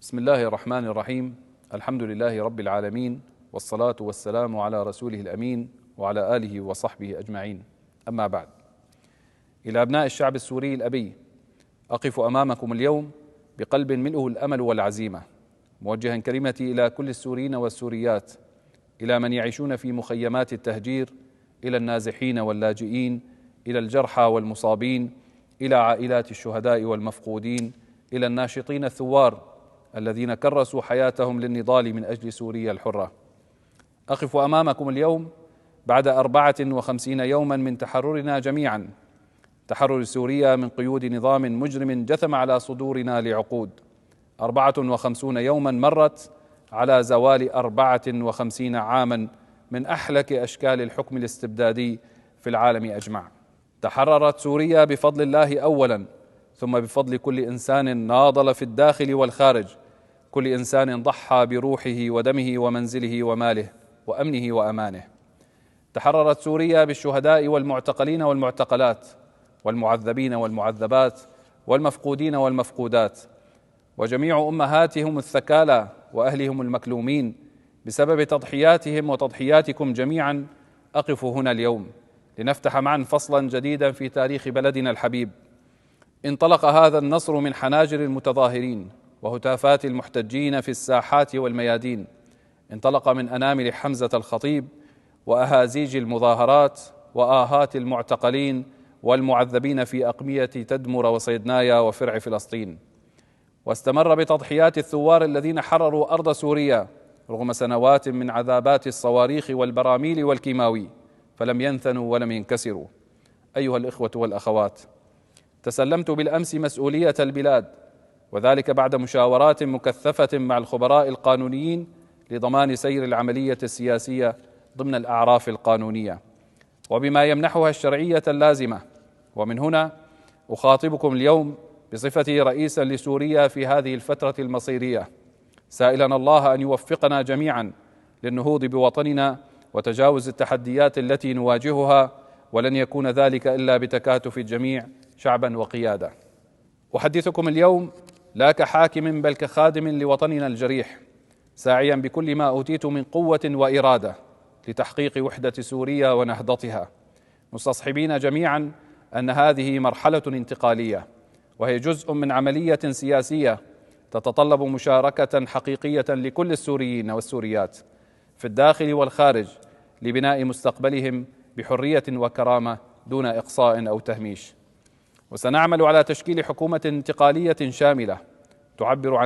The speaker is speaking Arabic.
بسم الله الرحمن الرحيم. الحمد لله رب العالمين، والصلاة والسلام على رسوله الأمين وعلى آله وصحبه أجمعين. أما بعد، إلى أبناء الشعب السوري الأبي، أقف أمامكم اليوم بقلب ملئه الأمل والعزيمة، موجها كلمتي إلى كل السوريين والسوريات، إلى من يعيشون في مخيمات التهجير، إلى النازحين واللاجئين، إلى الجرحى والمصابين، إلى عائلات الشهداء والمفقودين، إلى الناشطين الثوار الذين كرسوا حياتهم للنضال من أجل سوريا الحرة. أقف أمامكم اليوم بعد 54 يوما من تحررنا جميعا، تحرر سوريا من قيود نظام مجرم جثم على صدورنا لعقود. 54 يوما مرت على زوال 54 عاما من أحلك أشكال الحكم الاستبدادي في العالم أجمع. تحررت سوريا بفضل الله أولا، ثم بفضل كل إنسان ناضل في الداخل والخارج، كل إنسان ضحى بروحه ودمه ومنزله وماله وأمنه وأمانه. تحررت سوريا بالشهداء والمعتقلين والمعتقلات، والمعذبين والمعذبات، والمفقودين والمفقودات، وجميع أمهاتهم الثكالى وأهلهم المكلومين بسبب تضحياتهم وتضحياتكم جميعا. أقف هنا اليوم لنفتح معا فصلا جديدا في تاريخ بلدنا الحبيب. انطلق هذا النصر من حناجر المتظاهرين وهتافات المحتجين في الساحات والميادين، انطلق من أنامل حمزة الخطيب وأهازيج المظاهرات وآهات المعتقلين والمعذبين في أقمية تدمر وصيدنايا وفرع فلسطين، واستمر بتضحيات الثوار الذين حرروا أرض سوريا رغم سنوات من عذابات الصواريخ والبراميل والكيماوي، فلم ينثنوا ولم ينكسروا. أيها الإخوة والأخوات، تسلمت بالأمس مسؤولية البلاد، وذلك بعد مشاورات مكثفة مع الخبراء القانونيين لضمان سير العملية السياسية ضمن الأعراف القانونية وبما يمنحها الشرعية اللازمة. ومن هنا أخاطبكم اليوم بصفتي رئيسا لسوريا في هذه الفترة المصيرية، سائلا الله أن يوفقنا جميعا للنهوض بوطننا وتجاوز التحديات التي نواجهها، ولن يكون ذلك إلا بتكاتف الجميع شعبا وقيادة. أحدثكم اليوم لا كحاكم بل كخادم لوطننا الجريح، ساعيا بكل ما أوتيت من قوة وإرادة لتحقيق وحدة سوريا ونهضتها، مستصحبين جميعا أن هذه مرحلة انتقالية، وهي جزء من عملية سياسية تتطلب مشاركة حقيقية لكل السوريين والسوريات في الداخل والخارج لبناء مستقبلهم بحرية وكرامة دون إقصاء أو تهميش. وسنعمل على تشكيل حكومة انتقالية شاملة تعبر عن